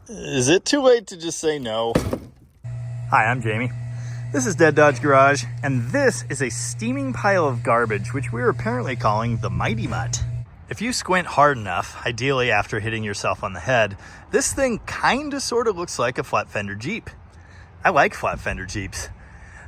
Is it too late to just say no? Hi, I'm Jamie. This is Dead Dodge Garage, and this is a steaming pile of garbage, which we're apparently calling the Mighty Mut. If you squint hard enough, ideally after hitting yourself on the head, this thing kinda sorta looks like a flat fender Jeep. I like flat fender Jeeps,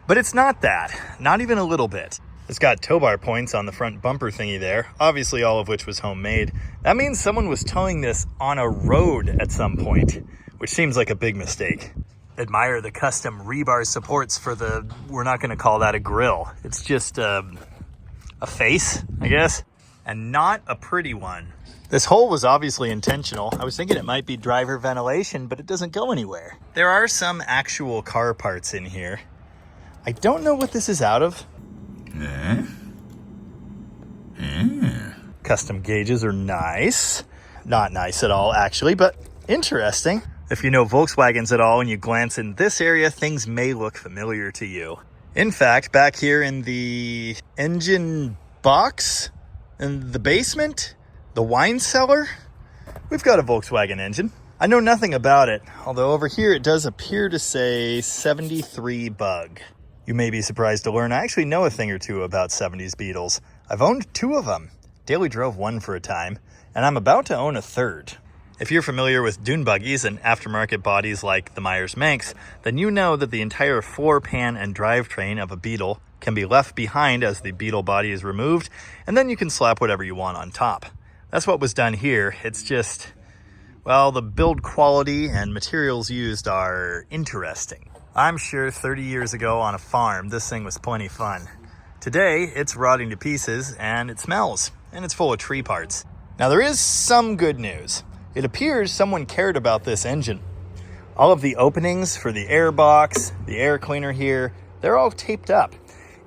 but it's not that, not even a little bit. It's got tow bar points on the front bumper thingy there, obviously all of which was homemade. That means someone was towing this on a road at some point, which seems like a big mistake. Admire the custom rebar supports for the, we're not gonna call that a grill. It's just a face, I guess, and not a pretty one. This hole was obviously intentional. I was thinking it might be driver ventilation, but it doesn't go anywhere. There are some actual car parts in here. I don't know what this is out of. Custom gauges are nice. Not nice at all, actually, but interesting. If you know Volkswagens at all and you glance in this area, things may look familiar to you. In fact, back here in the engine box, in the basement, the wine cellar, we've got a Volkswagen engine. I know nothing about it, although over here it does appear to say 73 bug. You may be surprised to learn I actually know a thing or two about 70s Beetles. I've owned 2 of them. Daily drove one for a time, and I'm about to own a 3rd. If you're familiar with dune buggies and aftermarket bodies like the Myers-Manx, then you know that the entire floor pan and drivetrain of a Beetle can be left behind as the Beetle body is removed, and then you can slap whatever you want on top. That's what was done here. It's just, well, the build quality and materials used are interesting. I'm sure 30 years ago on a farm, this thing was plenty fun. Today, it's rotting to pieces, and it smells, and it's full of tree parts. Now, there is some good news. It appears someone cared about this engine. All of the openings for the air box, the air cleaner here, they're all taped up.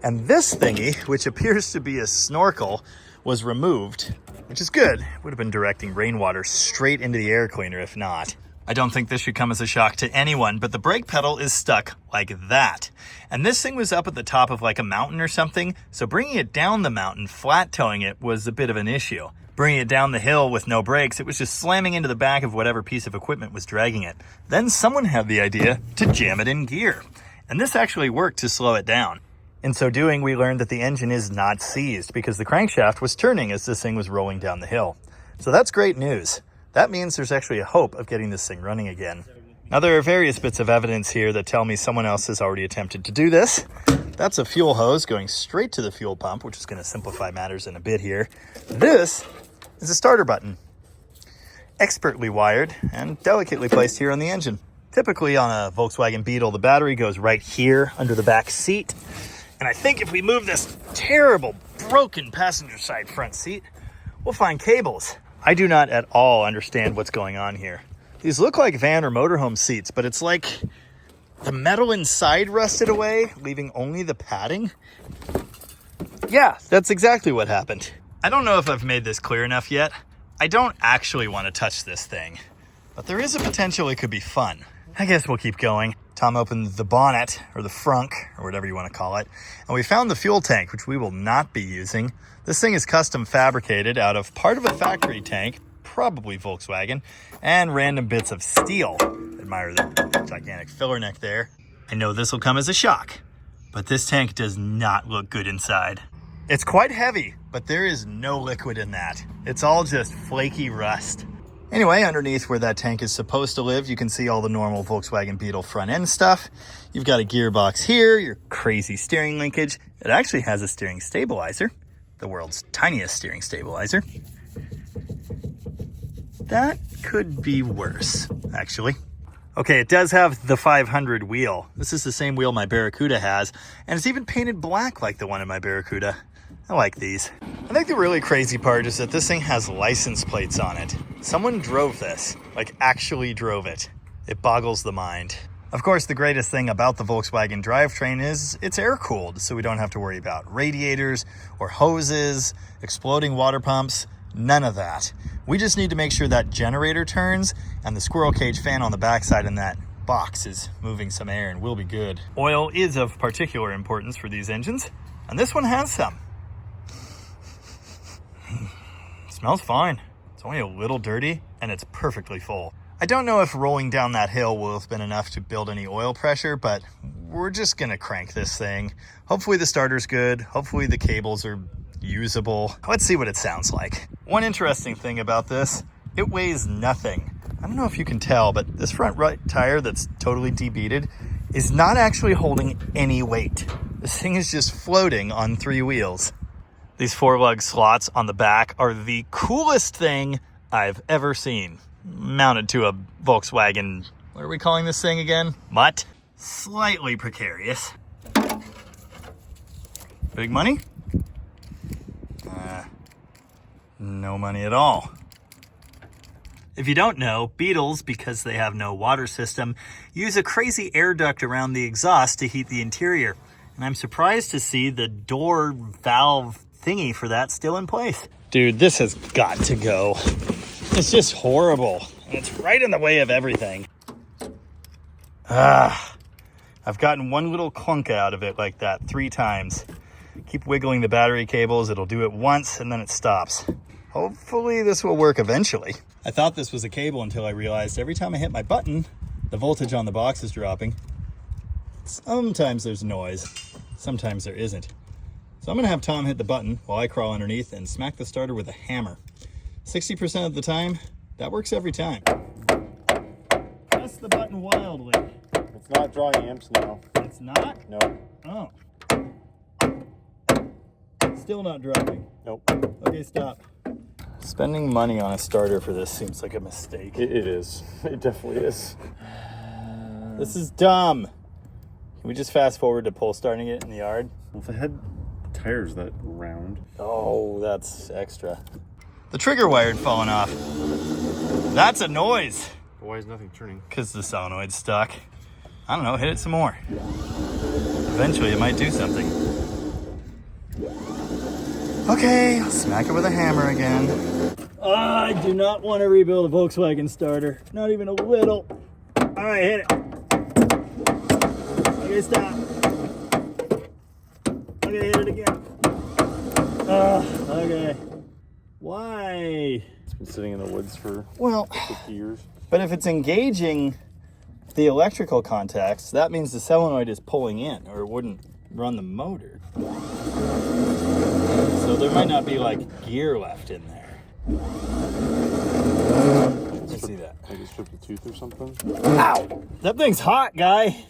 And this thingy, which appears to be a snorkel, was removed, which is good. It would have been directing rainwater straight into the air cleaner if not. I don't think this should come as a shock to anyone, but the brake pedal is stuck like that. And this thing was up at the top of like a mountain or something, so bringing it down the mountain, flat towing it, was a bit of an issue. Bringing it down the hill with no brakes, it was just slamming into the back of whatever piece of equipment was dragging it. Then someone had the idea to jam it in gear. And this actually worked to slow it down. In so doing, we learned that the engine is not seized because the crankshaft was turning as this thing was rolling down the hill. So that's great news. That means there's actually a hope of getting this thing running again. Now, there are various bits of evidence here that tell me someone else has already attempted to do this. That's a fuel hose going straight to the fuel pump, which is going to simplify matters in a bit here. This is a starter button, expertly wired and delicately placed here on the engine. Typically on a Volkswagen Beetle, the battery goes right here under the back seat. And I think if we move this terrible, broken passenger side front seat, we'll find cables. I do not at all understand what's going on here. These look like van or motorhome seats, but it's like the metal inside rusted away, leaving only the padding. Yeah, that's exactly what happened. I don't know if I've made this clear enough yet. I don't actually want to touch this thing, but there is a potential it could be fun. I guess we'll keep going. Tom opened the bonnet, or the frunk, or whatever you want to call it, and we found the fuel tank, which we will not be using. This thing is custom fabricated out of part of a factory tank, probably Volkswagen, and random bits of steel. Admire the gigantic filler neck there. I know this will come as a shock, but this tank does not look good inside. It's quite heavy, but there is no liquid in that. It's all just flaky rust. Anyway, underneath where that tank is supposed to live, you can see all the normal Volkswagen Beetle front end stuff. You've got a gearbox here, your crazy steering linkage. It actually has a steering stabilizer, the world's tiniest steering stabilizer. That could be worse, actually. Okay, it does have the 500 wheel. This is the same wheel my Barracuda has, and it's even painted black like the one in my Barracuda. I like these. I think the really crazy part is that this thing has license plates on it. Someone drove this, like actually drove it. It boggles the mind. Of course, the greatest thing about the Volkswagen drivetrain is it's air-cooled, so we don't have to worry about radiators or hoses, exploding water pumps, none of that. We just need to make sure that generator turns and the squirrel cage fan on the backside in that box is moving some air and we'll be good. Oil is of particular importance for these engines, and this one has some. Smells fine. It's only a little dirty and it's perfectly full. I don't know if rolling down that hill will have been enough to build any oil pressure, but we're just gonna crank this thing. Hopefully the starter's good. Hopefully the cables are usable. Let's see what it sounds like. One interesting thing about this, it weighs nothing. I don't know if you can tell, but this front right tire that's totally debeaded is not actually holding any weight. This thing is just floating on 3 wheels. These 4-lug slots on the back are the coolest thing I've ever seen. Mounted to a Volkswagen, what are we calling this thing again? Mutt. Slightly precarious. Big money? No money at all. If you don't know, Beetles, because they have no water system, use a crazy air duct around the exhaust to heat the interior. And I'm surprised to see the door valve thingy for that still in place. Dude, this has got to go. It's just horrible. And it's right in the way of everything. I've gotten one little clunk out of it like that 3 times. Keep wiggling the battery cables. It'll do it once and then it stops. Hopefully this will work eventually. I thought this was a cable until I realized every time I hit my button, the voltage on the box is dropping. Sometimes there's noise. Sometimes there isn't. So I'm gonna have Tom hit the button while I crawl underneath and smack the starter with a hammer. 60% of the time, that works every time. Press the button wildly. It's not drawing amps now. It's not? No. Oh. Still not dropping. Nope. Okay, stop. Spending money on a starter for this seems like a mistake. It is. It definitely is. This is dumb. Can we just fast forward to pull starting it in the yard? Well, if I had tires that round. Oh, that's extra. The trigger wire had fallen off. That's a noise. Why is nothing turning? Because the solenoid's stuck. I don't know, hit it some more. Eventually it might do something. Okay, I'll smack it with a hammer again. I do not want to rebuild a Volkswagen starter. Not even a little. All right, hit it. Okay, stop. Okay, hit it again. Okay. Why? It's been sitting in the woods for 50 years. But if it's engaging the electrical contacts, that means the solenoid is pulling in, or it wouldn't run the motor. So there might not be like gear left in there. Let's see that. Maybe stripped a tooth or something. Ow! That thing's hot, guy.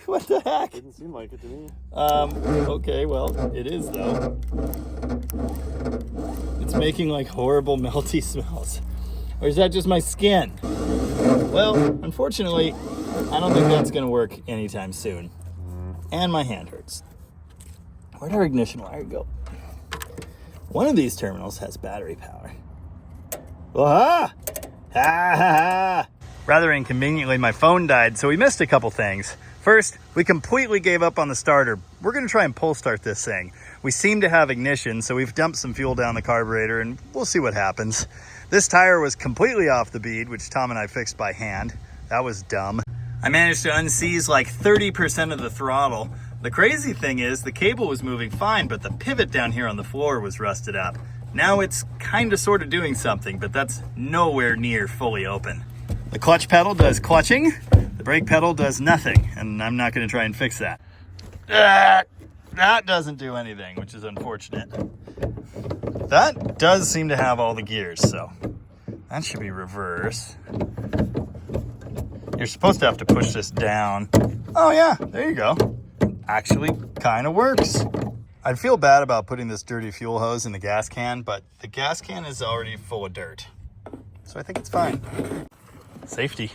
What the heck? Didn't seem like it to me. Okay, well, it is though. It's making like horrible melty smells. Or is that just my skin? Well, unfortunately, I don't think that's gonna work anytime soon. And my hand hurts. Where'd our ignition wire go? One of these terminals has battery power. Ah! Ha ha ha! Rather inconveniently, my phone died, so we missed a couple things. First, we completely gave up on the starter. We're gonna try and pull start this thing. We seem to have ignition, so we've dumped some fuel down the carburetor and we'll see what happens. This tire was completely off the bead, which Tom and I fixed by hand. That was dumb. I managed to unseize like 30% of the throttle. The crazy thing is the cable was moving fine, but the pivot down here on the floor was rusted up. Now it's kind of sort of doing something, but that's nowhere near fully open. The clutch pedal does clutching, the brake pedal does nothing, and I'm not gonna try and fix that. That doesn't do anything, which is unfortunate. That does seem to have all the gears, so that should be reverse. You're supposed to have to push this down. Oh yeah, there you go. Actually kind of works. I'd feel bad about putting this dirty fuel hose in the gas can, but the gas can is already full of dirt. So I think it's fine. Safety.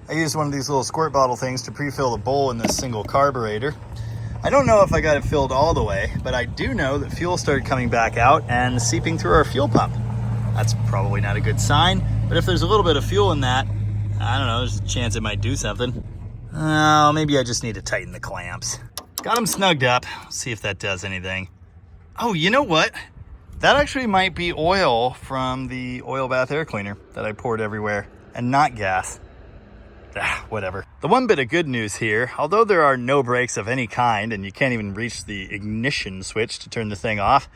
I used one of these little squirt bottle things to pre-fill the bowl in this single carburetor. I don't know if I got it filled all the way, but I do know that fuel started coming back out and seeping through our fuel pump. That's probably not a good sign, but if there's a little bit of fuel in that, I don't know, there's a chance it might do something. Oh, maybe I just need to tighten the clamps. Got them snugged up. See if that does anything. Oh, you know what? That actually might be oil from the oil bath air cleaner that I poured everywhere, and not gas. Whatever. The one bit of good news here, although there are no brakes of any kind and you can't even reach the ignition switch to turn the thing off,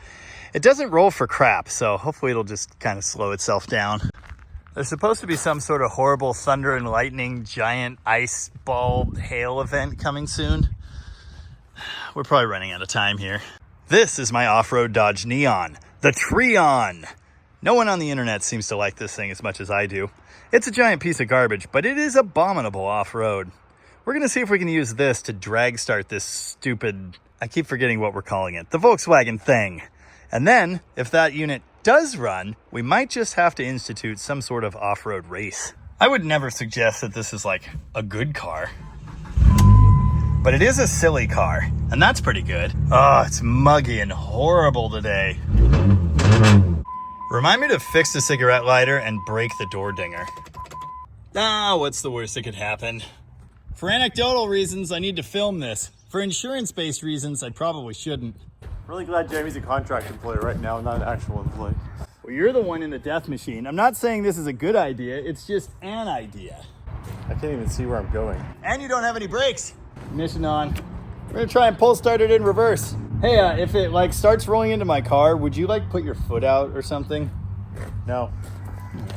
It doesn't roll for crap, so hopefully it'll just kind of slow itself down. There's supposed to be some sort of horrible thunder and lightning, giant ice ball hail event coming soon. We're probably running out of time here. This is my off-road Dodge Neon, the Treon. No one on the internet seems to like this thing as much as I do. It's a giant piece of garbage, but it is abominable off-road. We're gonna see if we can use this to drag start this stupid, I keep forgetting what we're calling it, the Volkswagen thing. And then, if that unit does run, we might just have to institute some sort of off-road race. I would never suggest that this is like a good car, but it is a silly car, and that's pretty good. Oh, it's muggy and horrible today. Remind me to fix the cigarette lighter and break the door dinger. Ah, what's the worst that could happen? For anecdotal reasons, I need to film this. For insurance-based reasons, I probably shouldn't. Really glad Jamie's a contract employee right now, not an actual employee. Well, you're the one in the death machine. I'm not saying this is a good idea, it's just an idea. I can't even see where I'm going. And you don't have any brakes. Ignition on. We're gonna try and pull start it in reverse. Hey, if it like starts rolling into my car, would you like put your foot out or something? No.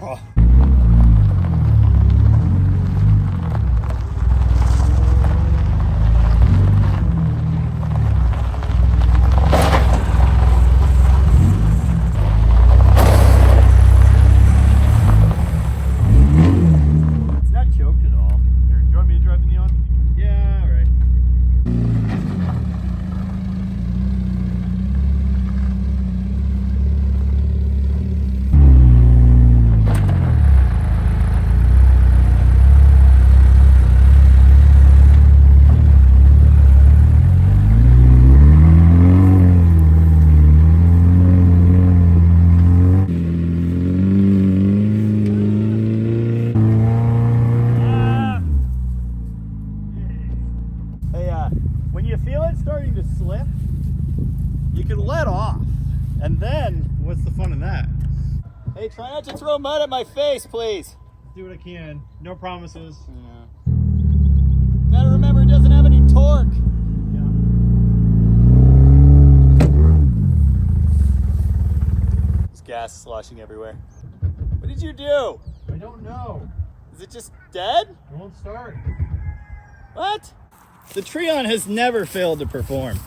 Oh. When you feel it starting to slip, you can let off. And then, what's the fun in that? Hey, try not to throw mud at my face, please. Do what I can. No promises. Yeah. Gotta remember, it doesn't have any torque. Yeah. There's gas sloshing everywhere. What did you do? I don't know. Is it just dead? It won't start. What? The Treon has never failed to perform.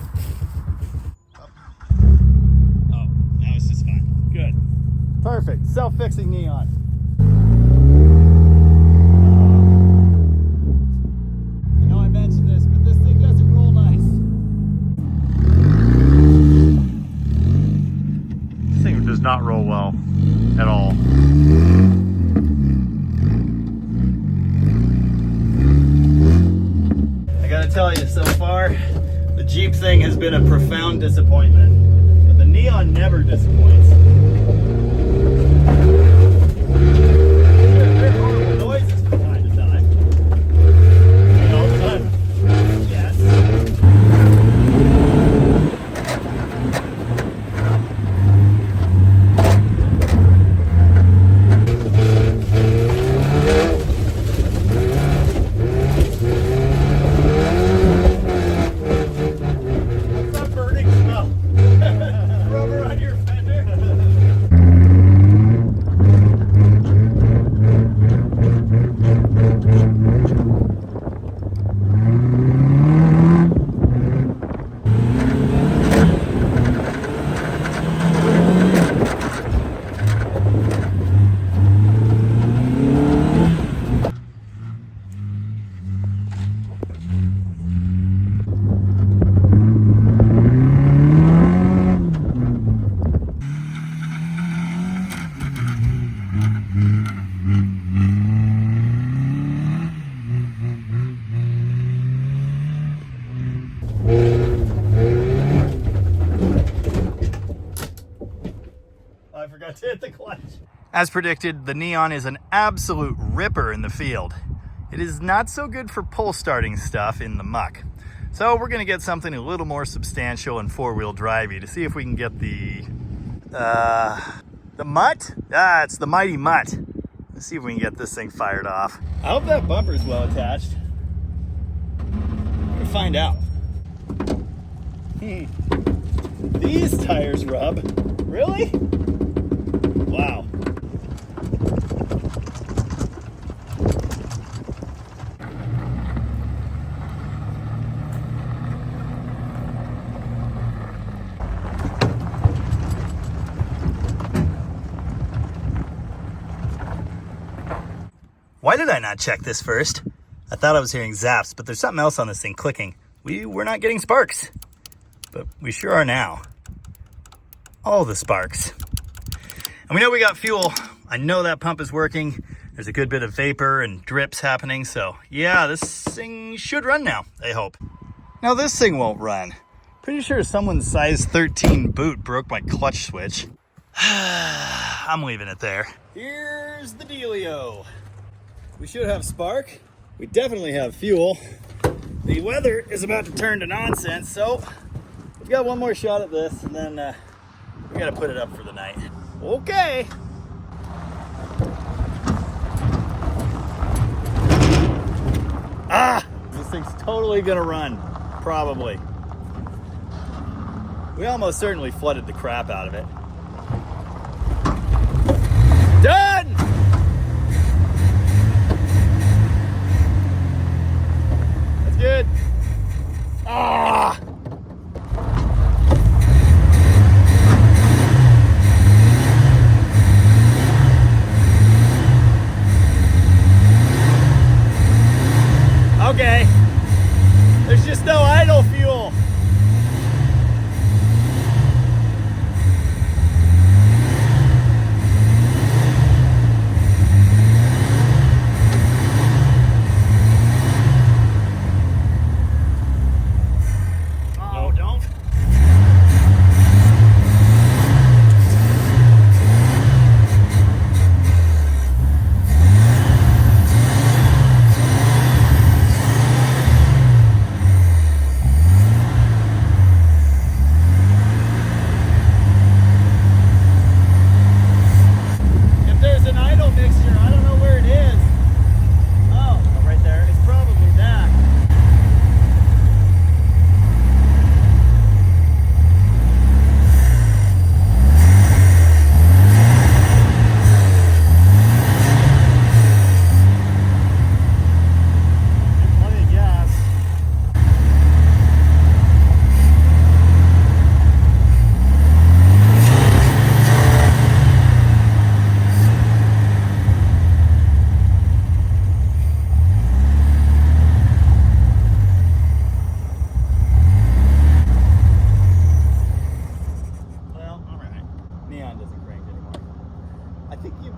Oh, now it's just fine. Good. Perfect. Self-fixing Neon. I know I mentioned this, but this thing doesn't roll nice. This thing does not roll well at all. I gotta tell you, so far, the Jeep thing has been a profound disappointment. But the Neon never disappoints. They're horrible noises from time to time. And all of a sudden, yes. I forgot to hit the clutch. As predicted, the Neon is an absolute ripper in the field. It is not so good for pull starting stuff in the muck. So we're gonna get something a little more substantial and four-wheel drivey to see if we can get the Mutt? Ah, it's the Mighty Mutt. Let's see if we can get this thing fired off. I hope that bumper's well attached. We're gonna find out. These tires rub. Really? Wow. Why did I not check this first? I thought I was hearing zaps, but there's something else on this thing clicking. We're not getting sparks, but we sure are now. All the sparks. And we know we got fuel. I know that pump is working. There's a good bit of vapor and drips happening, so yeah, this thing should run now, I hope. Now this thing won't run. Pretty sure someone's size 13 boot broke my clutch switch. I'm leaving it there. Here's the dealio. We should have spark. We definitely have fuel. The weather is about to turn to nonsense, so we've got one more shot at this, and then we gotta put it up for the night. Okay. This thing's totally gonna run, probably. We almost certainly flooded the crap out of it. Done! That's good. Ah! Okay. There's just no idle fuel. Oh, don't.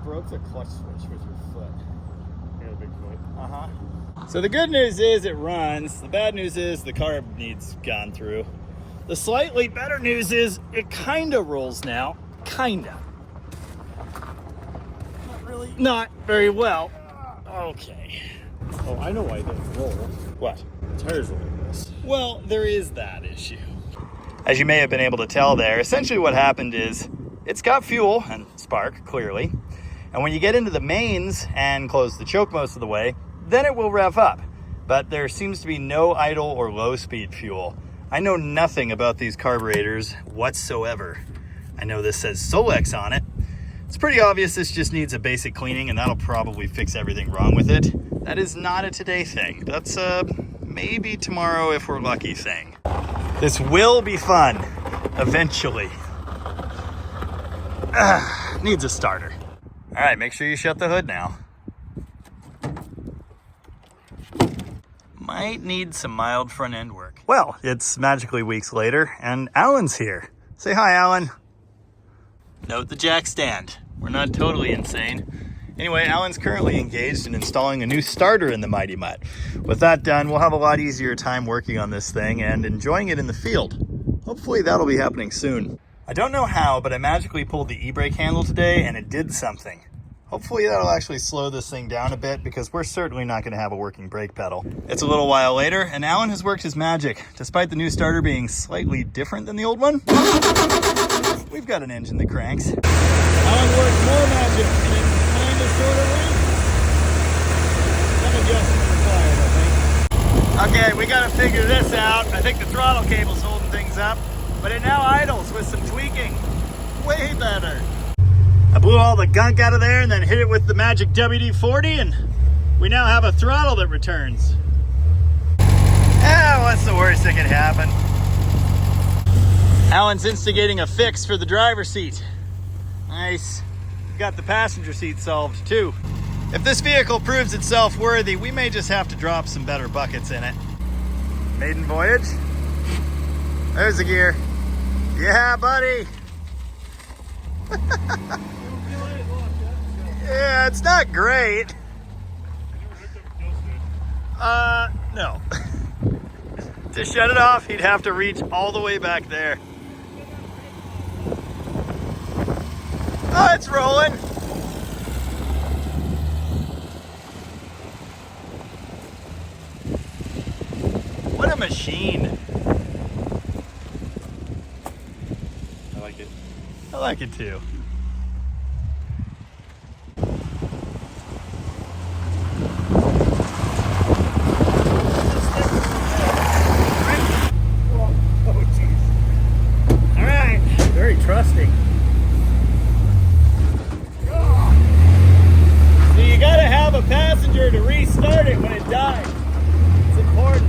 Broke the clutch switch with your foot. Yeah, the big foot. So the good news is it runs. The bad news is the carb needs gone through. The slightly better news is it kinda rolls now. Kinda. Not really. Not very well. Okay. Oh, I know why it doesn't roll. What? The tires are like this. Well, there is that issue. As you may have been able to tell there, essentially what happened is it's got fuel and spark, clearly. And when you get into the mains and close the choke most of the way, then it will rev up. But there seems to be no idle or low speed fuel. I know nothing about these carburetors whatsoever. I know this says Solex on it. It's pretty obvious this just needs a basic cleaning, and that'll probably fix everything wrong with it. That is not a today thing. That's a maybe tomorrow if we're lucky thing. This will be fun, eventually. Needs a starter. All right, make sure you shut the hood now. Might need some mild front end work. Well, it's magically weeks later, and Alan's here. Say hi, Alan. Note the jack stand. We're not totally insane. Anyway, Alan's currently engaged in installing a new starter in the Mighty Mut. With that done, we'll have a lot easier time working on this thing and enjoying it in the field. Hopefully that'll be happening soon. I don't know how, but I magically pulled the e-brake handle today and it did something. Hopefully that'll actually slow this thing down a bit, because we're certainly not going to have a working brake pedal. It's a little while later, and Alan has worked his magic. Despite the new starter being slightly different than the old one, we've got an engine that cranks. Alan worked more magic in a kind of sort of way. Some adjustments required, I think. Okay, we got to figure this out. I think the throttle cable's holding things up, but it now idles with some tweaking. Way better. I blew all the gunk out of there and then hit it with the magic WD-40, and we now have a throttle that returns. What's the worst that could happen? Alan's instigating a fix for the driver's seat. Nice. Got the passenger seat solved too. If this vehicle proves itself worthy, we may just have to drop some better buckets in it. Maiden voyage. There's the gear. Yeah, buddy. Yeah, it's not great. No. To shut it off, he'd have to reach all the way back there. Oh, it's rolling. What a machine. I like it. I like it too. Oh, jeez. All right, very trusting. So you gotta have a passenger to restart it when it dies. It's important.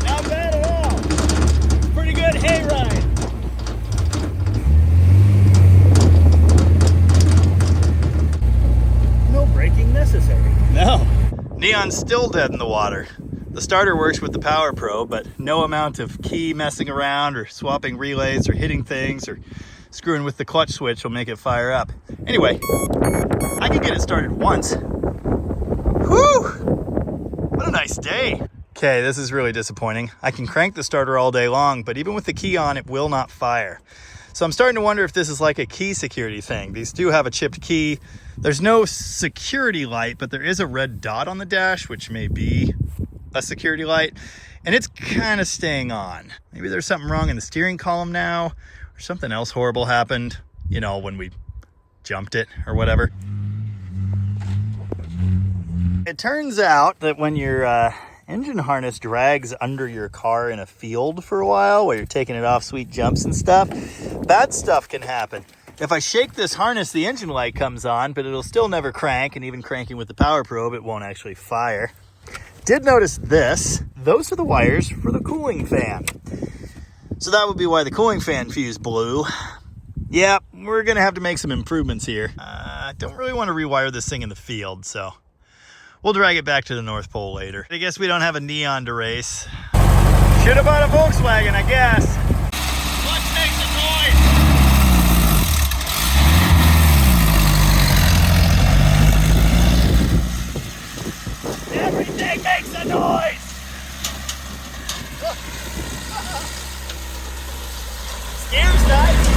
Not bad at all. Pretty good hayride. No braking necessary. No. Neon's still dead in the water. The starter works with the Power Pro, but no amount of key messing around or swapping relays or hitting things or screwing with the clutch switch will make it fire up. Anyway, I can get it started once. Whew! What a nice day. Okay, this is really disappointing. I can crank the starter all day long, but even with the key on, it will not fire. So I'm starting to wonder if this is like a key security thing. These do have a chipped key. There's no security light, but there is a red dot on the dash, which may be a security light, and it's kind of staying on. Maybe there's something wrong in the steering column now, or something else horrible happened, you know, when we jumped it or whatever. It turns out that when your engine harness drags under your car in a field for a while, while you're taking it off sweet jumps and stuff, bad stuff can happen. If I shake this harness, the engine light comes on, but it'll still never crank, and even cranking with the power probe, it won't actually fire. Did notice this. Those are the wires for the cooling fan. So that would be why the cooling fan fuse blew. Yeah, we're gonna have to make some improvements here. I don't really want to rewire this thing in the field, so we'll drag it back to the North Pole later. I guess we don't have a Neon to race. Should have bought a Volkswagen, I guess. Clutch makes a noise. Everything makes a noise. Scares nice.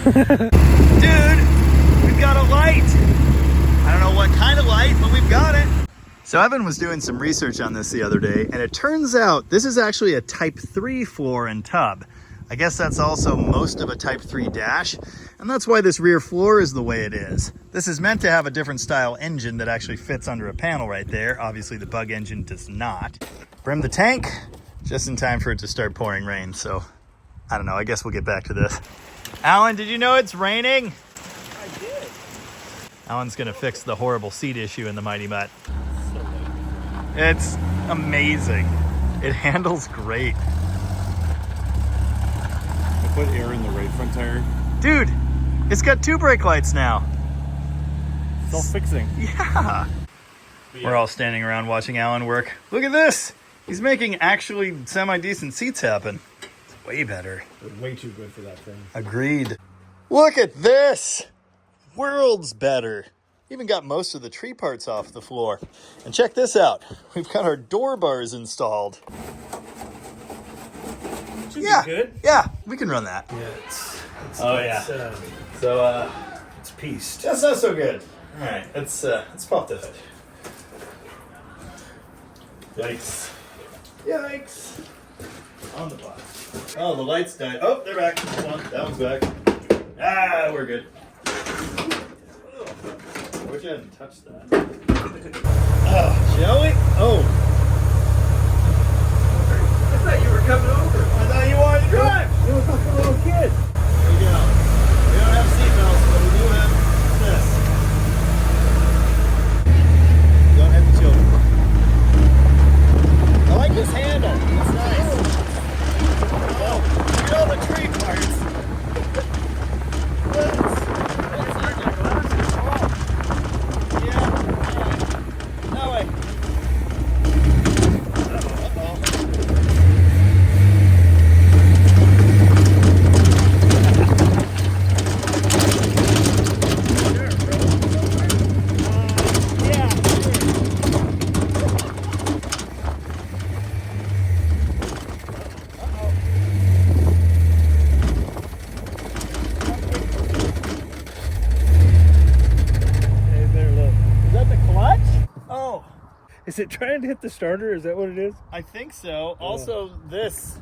Dude, we've got a light. I don't know what kind of light, but we've got it. So Evan was doing some research on this the other day, and it turns out this is actually a Type 3 floor and tub. I guess that's also most of a Type 3 dash, and that's why this rear floor is the way it is. This is meant to have a different style engine that actually fits under a panel right there. Obviously the Bug engine does not. Brim the tank, just in time for it to start pouring rain, so I don't know, I guess we'll get back to this. Alan, did you know it's raining? I did. Alan's gonna fix the horrible seat issue in the Mighty Mutt. It's amazing. It handles great. I put air in the right front tire. Dude, it's got 2 brake lights now. Self-fixing. Yeah. We're all standing around watching Alan work. Look at this. He's making actually semi-decent seats happen. It's way better. It's way too good for that thing. Agreed. Look at this. Worlds better. Even got most of the tree parts off the floor. And check this out. We've got our door bars installed. Yeah, good. Yeah, we can run that. Yeah, it's So, it's pieced. that's not so good. All right, let's pop the hood. Yikes. Yikes. On the box. Oh, the lights died. Oh, they're back. Hold on. That one's back. Ah, we're good. I wish I hadn't touched that. Shall we? Oh. I thought you were coming over. I thought you wanted to drive. You look like a little kid. There you go. We don't have seatbelts, but we do have this. Don't hit the children. I like this handle. It's nice. Oh, look at all the tree parts. Is it trying to hit the starter? Is that what it is? I think so. Also, this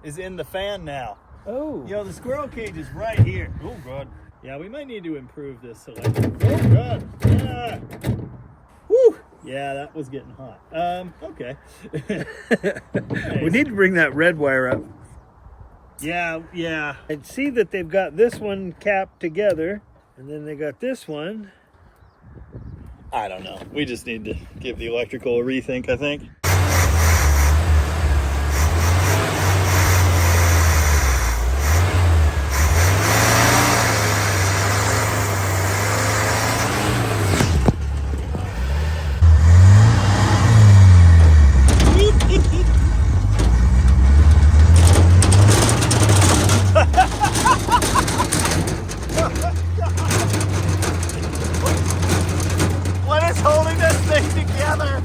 is in the fan now. Oh. You know, the squirrel cage is right here. Oh, God. Yeah, we might need to improve this electric. Oh, God. Yeah. Woo. Yeah, that was getting hot. Okay. We need to bring that red wire up. Yeah, yeah. I see that they've got this one capped together, and then they got this one. I don't know. We just need to give the electrical a rethink, I think. Holding this thing together.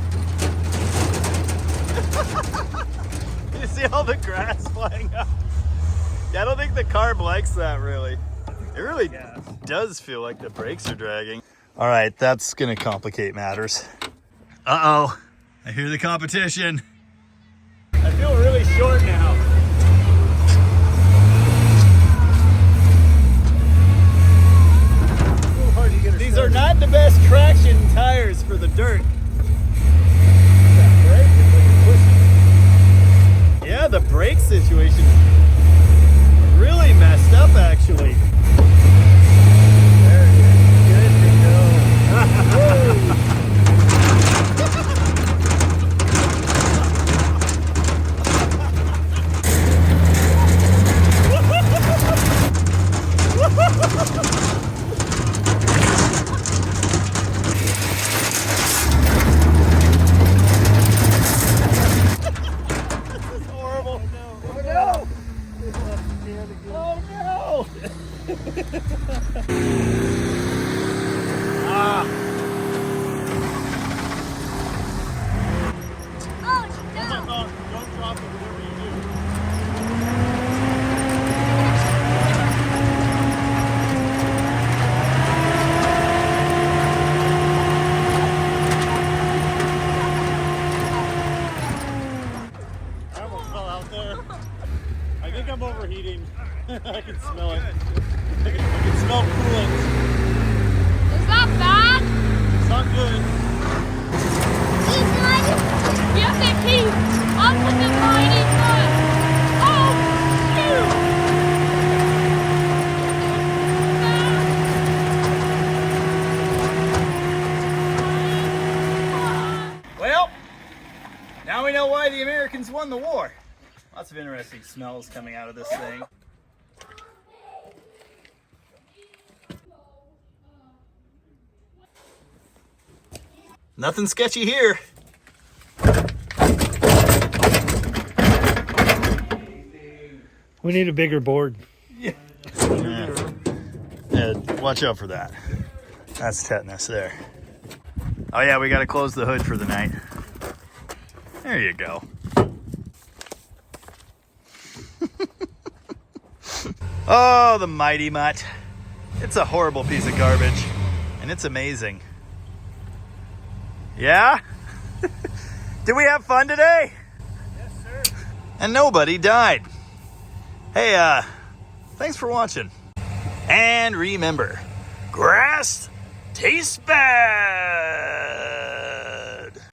You see all the grass flying up? Yeah, I don't think the carb likes that really. It really does feel like the brakes are dragging. All right, that's gonna complicate matters. Uh-oh, I hear the competition. I feel really short now. These are not the best traction tires for the dirt. Yeah, the brake situation really messed up actually. There it is. Good to go. I'm overheating. I can smell it. I can smell coolant. Is that bad? It's not good. Yes, it is. I'm with the Mighty Mut. Oh, shoot. Well, now we know why the Americans won the war. Lots of interesting smells coming out of this thing. Nothing sketchy here. We need a bigger board. Yeah. Watch out for that. That's tetanus there. Oh yeah, we gotta close the hood for the night. There you go. Oh, the Mighty Mutt. It's a horrible piece of garbage, and it's amazing. Yeah? Did we have fun today? Yes, sir. And nobody died. Hey, thanks for watching. And remember, grass tastes bad.